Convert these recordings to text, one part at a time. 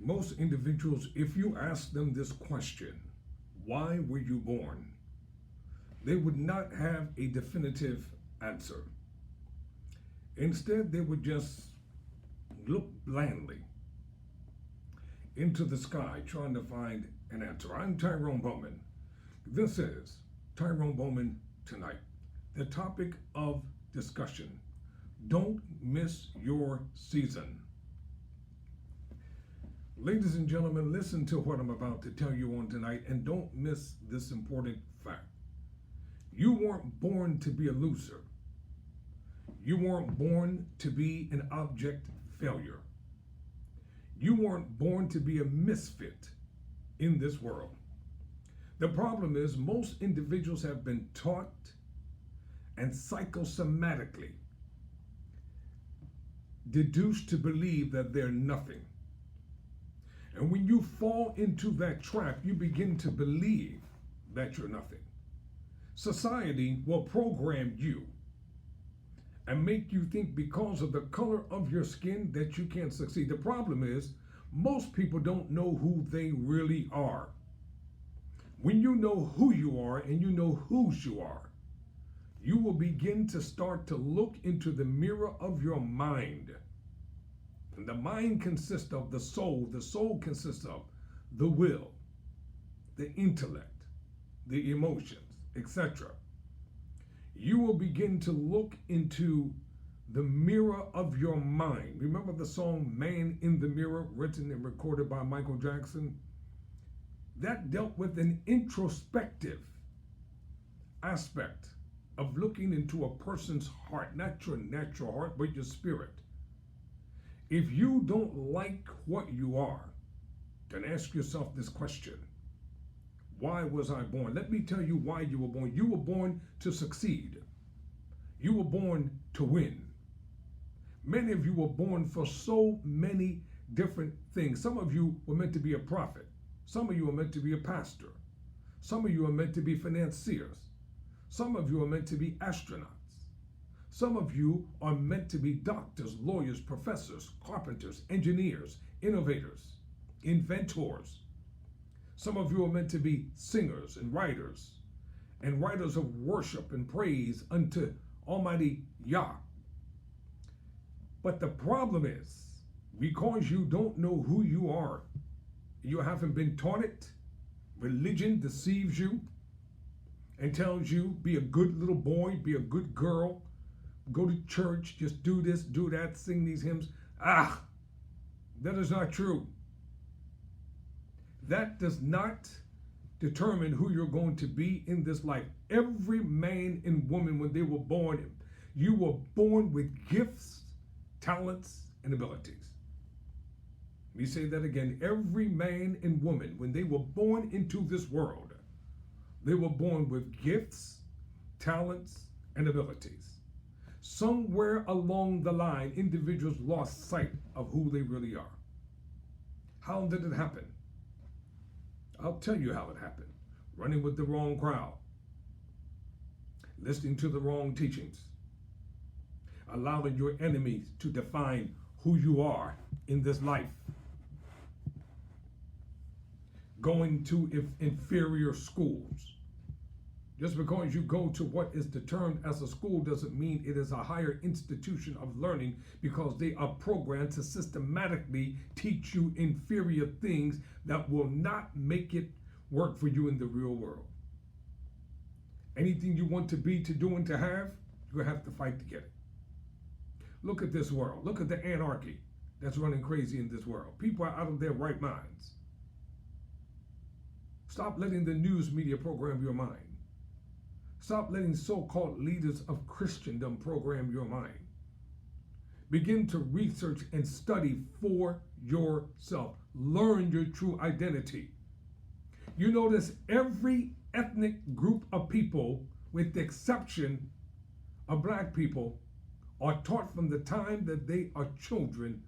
Most individuals, if you ask them this question, why were you born? They would not have a definitive answer. Instead, they would just look blandly into the sky trying to find an answer. I'm Tyrone Bowman. This is Tyrone Bowman Tonight. The topic of discussion: don't miss your season. Ladies and gentlemen, listen to what I'm about to tell you on tonight, and don't miss this important fact. You weren't born to be a loser. You weren't born to be an abject failure. You weren't born to be a misfit in this world. The problem is most individuals have been taught and psychosomatically deduced to believe that they're nothing. And when you fall into that trap, you begin to believe that you're nothing. Society will program you and make you think because of the color of your skin that you can't succeed. The problem is most people don't know who they really are. When you know who you are and you know whose you are, you will begin to start to look into the mirror of your mind. And the mind consists of the soul. The soul consists of the will, the intellect, the emotions, etc. You will begin to look into the mirror of your mind. Remember the song Man in the Mirror, written and recorded by Michael Jackson? That dealt with an introspective aspect of looking into a person's heart, not your natural heart, but your spirit. If you don't like what you are, then ask yourself this question: why was I born? Let me tell you why you were born. You were born to succeed. You were born to win. Many of you were born for so many different things. Some of you were meant to be a prophet. Some of you are meant to be a pastor. Some of you are meant to be financiers. Some of you are meant to be astronauts. Some of you are meant to be doctors, lawyers, professors, carpenters, engineers, innovators, inventors. Some of you are meant to be singers and writers of worship and praise unto Almighty Yah. But the problem is, because you don't know who you are, you haven't been taught it, religion deceives you and tells you, be a good little boy, be a good girl, go to church, just do this, do that, sing these hymns. That is not true. That does not determine who you're going to be in this life. Every man and woman, when they were born, you were born with gifts, talents, and abilities. Let me say that again. Every man and woman, when they were born into this world, they were born with gifts, talents, and abilities. Somewhere along the line, individuals lost sight of who they really are. How did it happen? I'll tell you how it happened. Running with the wrong crowd, listening to the wrong teachings, allowing your enemies to define who you are in this life, going to inferior schools. Just because you go to what is termed as a school doesn't mean it is a higher institution of learning, because they are programmed to systematically teach you inferior things that will not make it work for you in the real world. Anything you want to be, to do, and to have, you have to fight to get it. Look at this world. Look at the anarchy that's running crazy in this world. People are out of their right minds. Stop letting the news media program your mind. Stop letting so-called leaders of Christendom program your mind. Begin to research and study for yourself. Learn your true identity. You notice every ethnic group of people, with the exception of black people, are taught from the time that they are children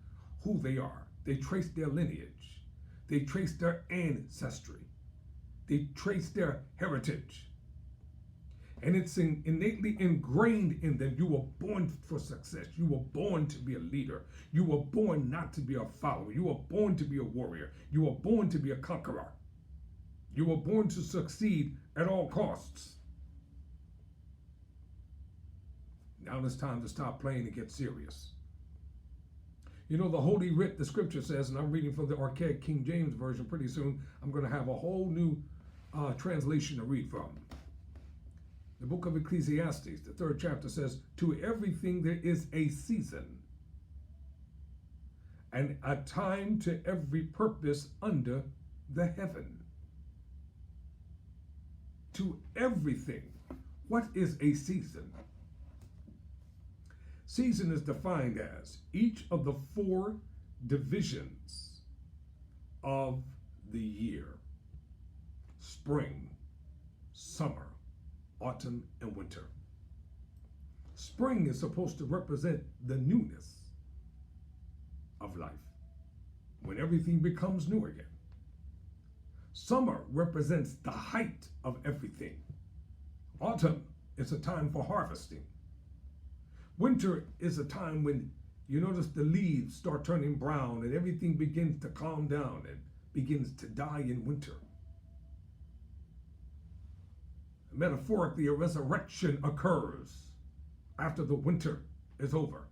who they are. They trace their lineage. They trace their ancestry. They trace their heritage. And it's innately ingrained in them. You were born for success. You were born to be a leader. You were born not to be a follower. You were born to be a warrior. You were born to be a conqueror. You were born to succeed at all costs. Now it's time to stop playing and get serious. You know, the Holy Writ, the scripture says, and I'm reading from the archaic King James Version pretty soon, I'm going to have a whole new translation to read from. The book of Ecclesiastes, the 3rd chapter says, to everything there is a season, and a time to every purpose under the heaven. To everything. What is a season? Season is defined as each of the 4 divisions of the year: spring, summer, autumn, and winter. Spring is supposed to represent the newness of life, when everything becomes new again. Summer represents the height of everything. Autumn is a time for harvesting. Winter is a time when you notice the leaves start turning brown and everything begins to calm down and begins to die in winter. Metaphorically, a resurrection occurs after the winter is over.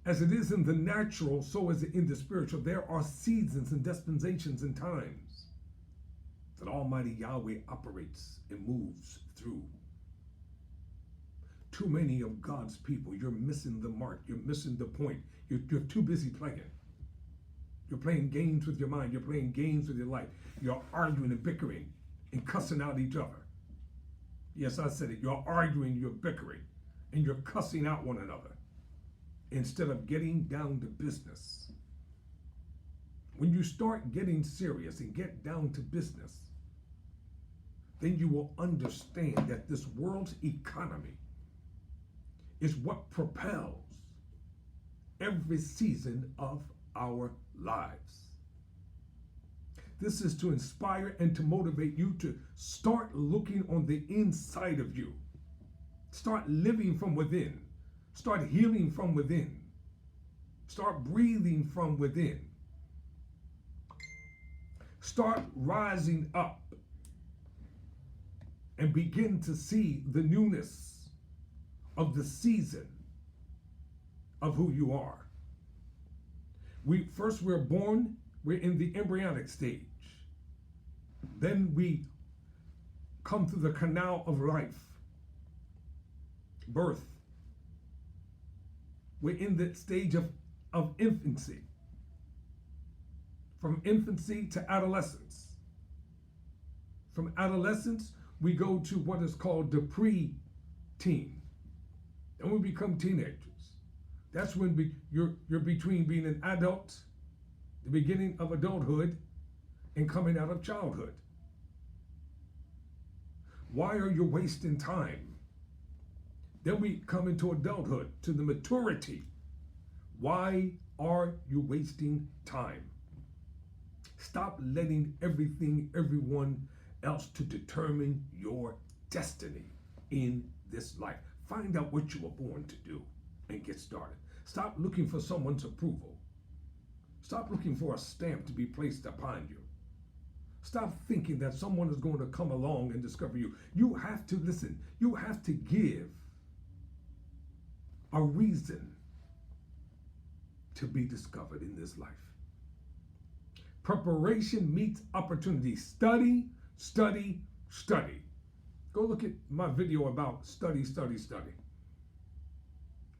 As it is in the natural, so is it in the spiritual. There are seasons and dispensations and times that Almighty Yahweh operates and moves through. Too many of God's people, you're missing the mark. You're missing the point. You're too busy playing. You're playing games with your mind. You're playing games with your life. You're arguing and bickering and cussing out each other. Yes, I said it. You're arguing, you're bickering, and you're cussing out one another instead of getting down to business. When you start getting serious and get down to business, then you will understand that this world's economy is what propels every season of our lives. This is to inspire and to motivate you to start looking on the inside of you. Start living from within. Start healing from within. Start breathing from within. Start rising up and begin to see the newness of the season of who you are. We're born, we're in the embryonic stage. Then we come through the canal of life, birth. We're in the stage of infancy. From infancy to adolescence. From adolescence, we go to what is called the pre-teen. Then we become teenagers. That's when you're between being an adult, the beginning of adulthood, and coming out of childhood. Why are you wasting time? Then we come into adulthood, to the maturity. Why are you wasting time? Stop letting everyone else to determine your destiny in this life. Find out what you were born to do and get started. Stop looking for someone's approval. Stop looking for a stamp to be placed upon you. Stop thinking that someone is going to come along and discover you. You have to listen. You have to give a reason to be discovered in this life. Preparation meets opportunity. Study, study, study. Go look at my video about study, study, study.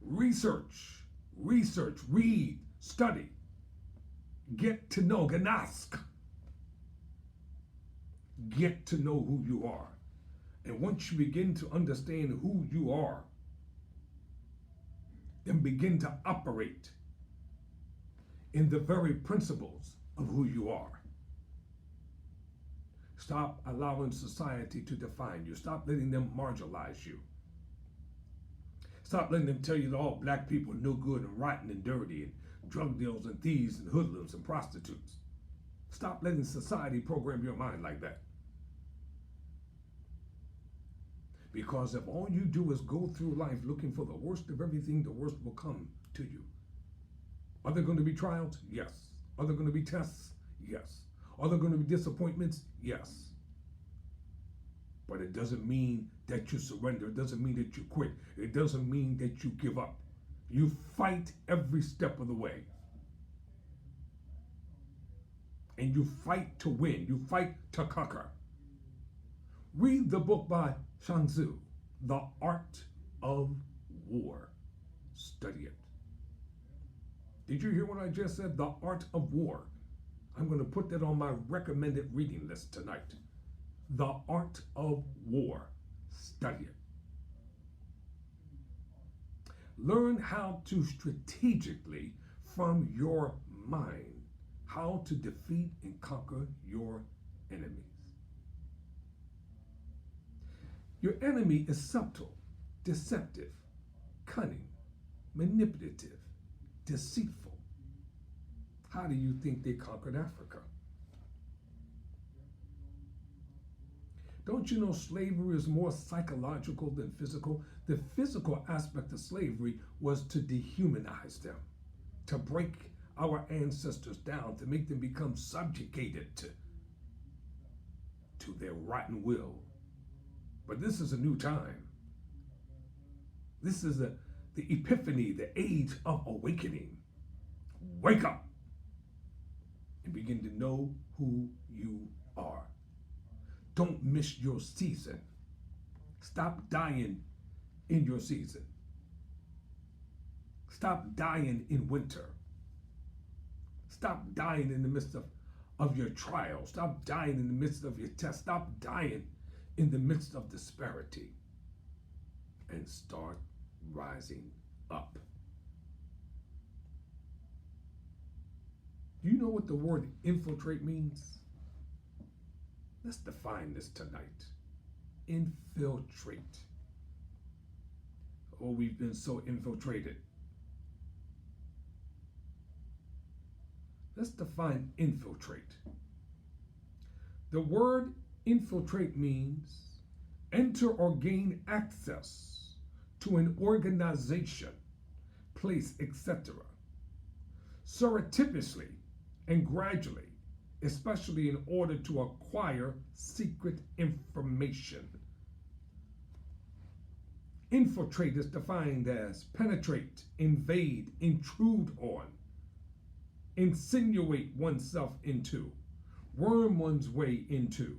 Research, research, read, study. Get to know, ganask. Get to know who you are. And once you begin to understand who you are, then begin to operate in the very principles of who you are. Stop allowing society to define you. Stop letting them marginalize you. Stop letting them tell you that all black people are no good and rotten and dirty and drug dealers and thieves and hoodlums and prostitutes. Stop letting society program your mind like that. Because if all you do is go through life looking for the worst of everything, the worst will come to you. Are there going to be trials? Yes. Are there going to be tests? Yes. Are there going to be disappointments? Yes. But it doesn't mean that you surrender. It doesn't mean that you quit. It doesn't mean that you give up. You fight every step of the way. And you fight to win. You fight to conquer. Read the book by Sun Tzu, The Art of War. Study it. Did you hear what I just said? The Art of War. I'm going to put that on my recommended reading list tonight. The Art of War. Study it. Learn how to strategically, from your mind, how to defeat and conquer your enemies. Your enemy is subtle, deceptive, cunning, manipulative, deceitful. How do you think they conquered Africa? Don't you know slavery is more psychological than physical? The physical aspect of slavery was to dehumanize them, to break our ancestors down, to make them become subjugated to their rotten will. But this is a new time. This is the epiphany, the age of awakening. Wake up and begin to know who you are. Don't miss your season. Stop dying in your season. Stop dying in winter. Stop dying in the midst of your trial. Stop dying in the midst of your test. Stop dying in the midst of disparity. And start rising up. Do you know what the word infiltrate means? Let's define this tonight. Infiltrate. Oh, we've been so infiltrated. Let's define infiltrate. The word infiltrate means enter or gain access to an organization, place, etc. surreptitiously and gradually, especially in order to acquire secret information. Infiltrate is defined as penetrate, invade, intrude on, insinuate oneself into, worm one's way into,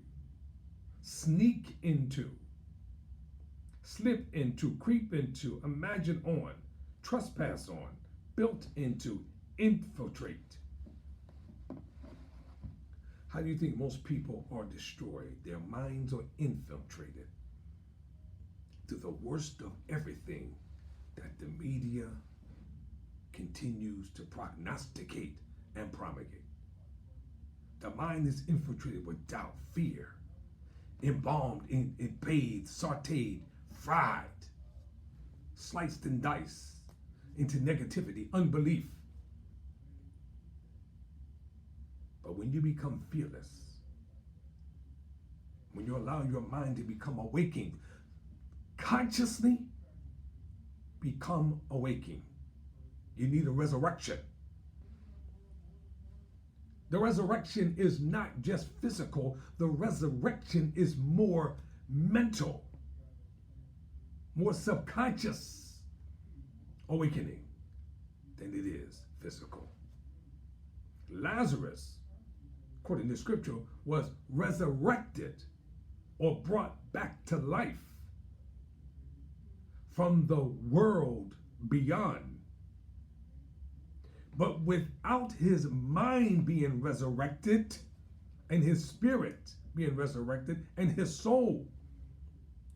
sneak into, slip into, creep into, imagine on, trespass on, built into, infiltrate. How do you think most people are destroyed? Their minds are infiltrated to the worst of everything that the media continues to prognosticate and promulgate. The mind is infiltrated with doubt, fear, embalmed, bathed, sauteed, fried, sliced and diced into negativity, unbelief. But when you become fearless, when you allow your mind to become awakened, consciously become awakened, you need a resurrection. The resurrection is not just physical, the resurrection is more mental, more subconscious awakening than it is physical. Lazarus, according to scripture, was resurrected or brought back to life from the world beyond. But without his mind being resurrected and his spirit being resurrected and his soul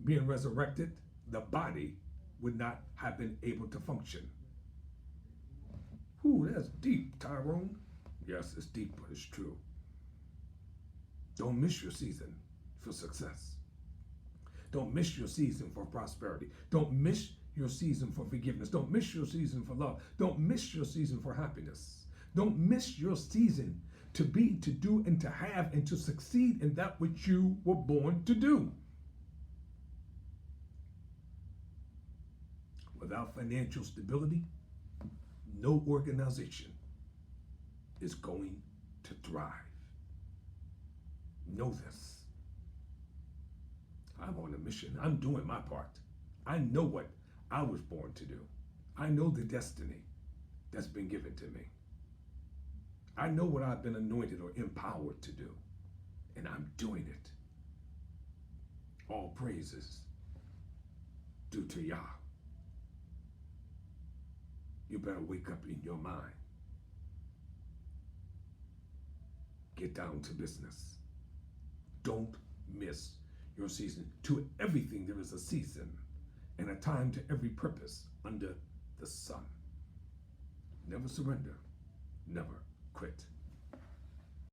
being resurrected, the body would not have been able to function. Ooh, that's deep, Tyrone. Yes, it's deep, but it's true. Don't miss your season for success. Don't miss your season for prosperity. Don't miss your season for forgiveness. Don't miss your season for love. Don't miss your season for happiness. Don't miss your season to be, to do, and to have, and to succeed in that which you were born to do. Without financial stability, no organization is going to thrive. Know this. I'm on a mission. I'm doing my part. I know what I was born to do. I know the destiny that's been given to me. I know what I've been anointed or empowered to do, and I'm doing it. All praises due to Yah. You better wake up in your mind. Get down to business. Don't miss your season. To everything there is a season and a time to every purpose under the sun. Never surrender. Never quit.